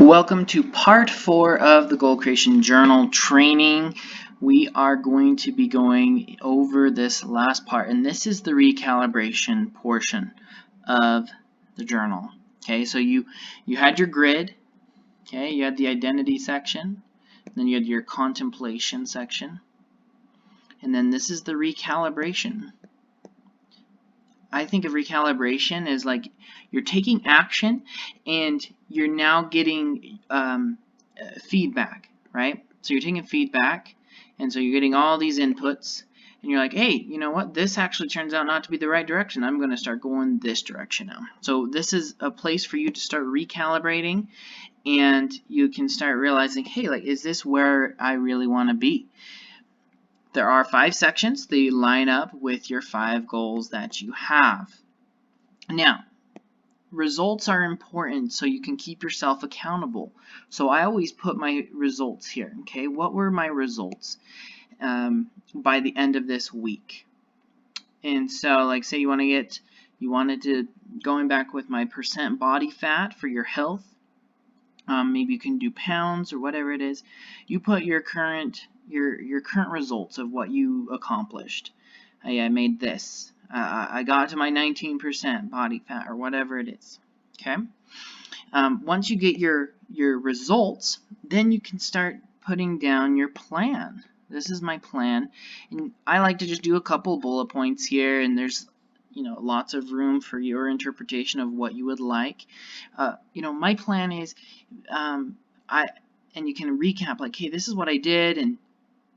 Welcome to part 4 of the Goal Creation Journal training. We are going to be going over this last part, and this is the recalibration portion of the journal. Okay, so you had your grid, okay, you had the identity section, then you had your contemplation section, and then this is the recalibration. I think of recalibration as like you're taking action and you're now getting feedback, right? So you're taking feedback, and so you're getting all these inputs, and you're like, hey, you know what? This actually turns out not to be the right direction. I'm going to start going this direction now. So this is a place for you to start recalibrating, and you can start realizing, hey, like, is this where I really want to be? There are 5 sections. They line up with your 5 goals that you have. Now, results are important so you can keep yourself accountable. So I always put my results here. Okay, what were my results by the end of this week? And so, like, say you wanted to going back with my percent body fat for your health. Maybe you can do pounds or whatever it is. You put your current results of what you accomplished. I made this. I got to my 19% body fat or whatever it is. Okay. Once you get your results, then you can start putting down your plan. This is my plan, and I like to just do a couple bullet points here, and there's lots of room for your interpretation of what you would like. My plan is, and you can recap like, hey, this is what I did,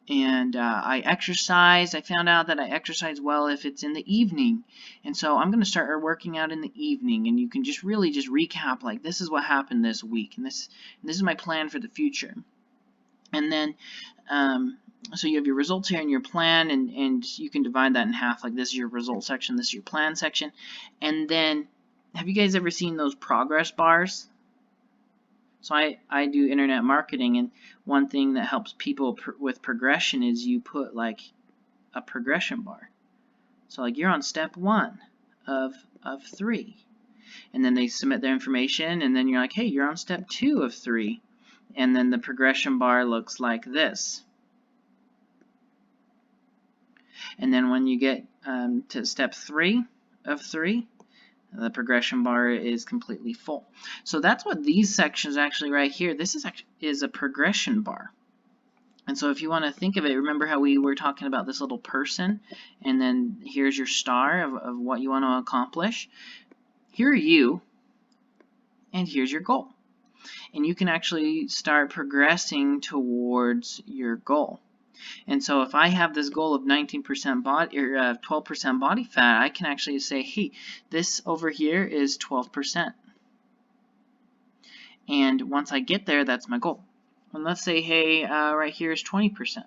and I exercised. I found out that I exercise well if it's in the evening, and so I'm going to start working out in the evening. And you can just really just recap like, this is what happened this week, and this is my plan for the future. And then so you have your results here and your plan, and you can divide that in half. Like, this is your result section, this is your plan section. And then, have you guys ever seen those progress bars? So I do internet marketing, and one thing that helps people with progression is you put like a progression bar. So like, you're on step 1 of 3, and then they submit their information, and then you're like, hey, you're on step 2 of 3, and then the progression bar looks like this. And then when you get to step 3 of 3, the progression bar is completely full. So that's what these sections actually right here, this is a progression bar. And so if you want to think of it, remember how we were talking about this little person, and then here's your star of what you want to accomplish. Here are you, and here's your goal. And you can actually start progressing towards your goal. And so if I have this goal of 19% body or 12% body fat, I can actually say, hey, this over here is 12%. And once I get there, that's my goal. And let's say, hey, right here is 20%.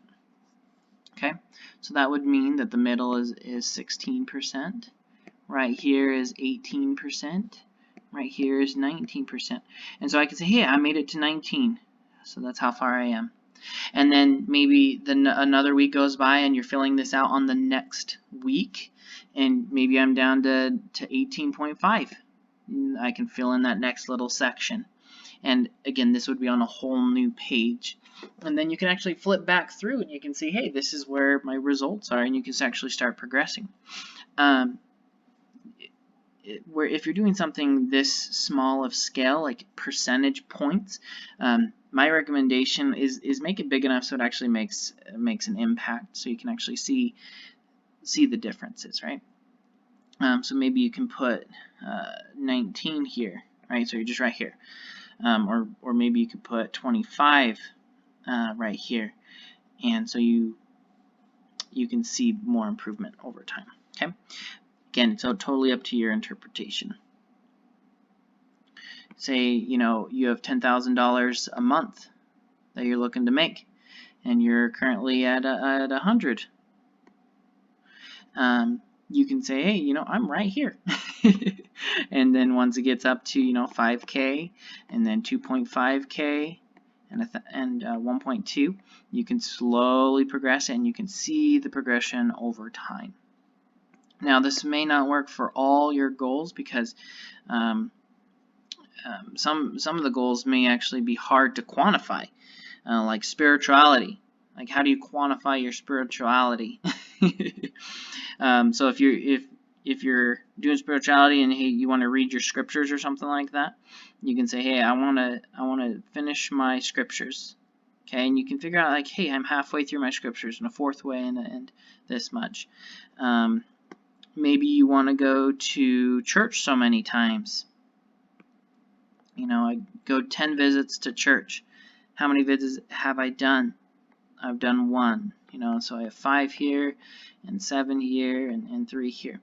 Okay, so that would mean that the middle is 16%. Right here is 18%. Right here is 19%. And so I can say, hey, I made it to 19. So that's how far I am. And then maybe another week goes by and you're filling this out on the next week, and maybe I'm down to 18.5. I can fill in that next little section. And again, this would be on a whole new page. And then you can actually flip back through and you can see, hey, this is where my results are, and you can actually start progressing. Where if you're doing something this small of scale, like percentage points, my recommendation is make it big enough so it actually makes an impact, so you can actually see the differences, right? So maybe you can put 19 here, right? So you're just right here, or maybe you could put 25 right here, and so you can see more improvement over time. Okay. Again, it's totally up to your interpretation. Say, you have $10,000 a month that you're looking to make, and you're currently at 100. You can say, hey, I'm right here. And then once it gets up to, 5K, and then 2.5K, and 1.2, you can slowly progress, and you can see the progression over time. Now, this may not work for all your goals because some of the goals may actually be hard to quantify, like spirituality. Like, how do you quantify your spirituality? So if you're doing spirituality and hey, you want to read your scriptures or something like that, you can say, hey, I want to finish my scriptures. Okay, and you can figure out like, hey, I'm halfway through my scriptures and a fourth way and this much. Maybe you want to go to church so many times. You know, I go 10 visits to church. How many visits have I done? I've done 1. You know, so I have 5 here and 7 here and 3 here.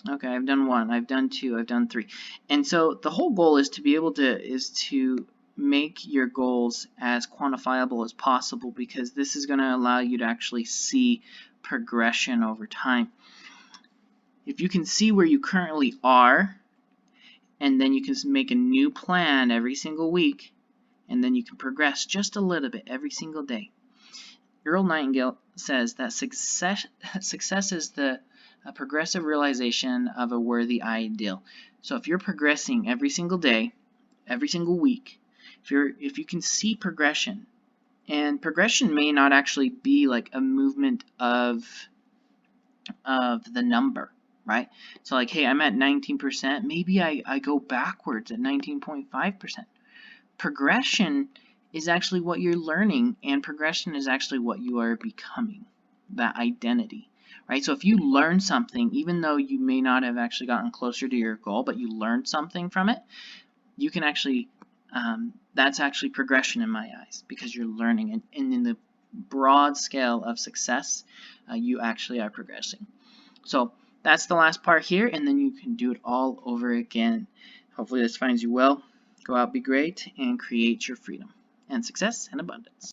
Okay, I've done 1, I've done 2, I've done 3. And so the whole goal is to be able to make your goals as quantifiable as possible, because this is going to allow you to actually see progression over time. If you can see where you currently are, and then you can make a new plan every single week, and then you can progress just a little bit every single day. Earl Nightingale says that success is the progressive realization of a worthy ideal. So if you're progressing every single day, every single week, if you can see progression, and progression may not actually be like a movement of the number, right? So like, hey, I'm at 19%, maybe I go backwards at 19.5%. Progression is actually what you're learning, and progression is actually what you are becoming, that identity, right? So if you learn something, even though you may not have actually gotten closer to your goal, but you learned something from it, you can actually, that's actually progression in my eyes, because you're learning, and in the broad scale of success, you actually are progressing. So that's the last part here, and then you can do it all over again. Hopefully this finds you well. Go out, be great, and create your freedom and success and abundance.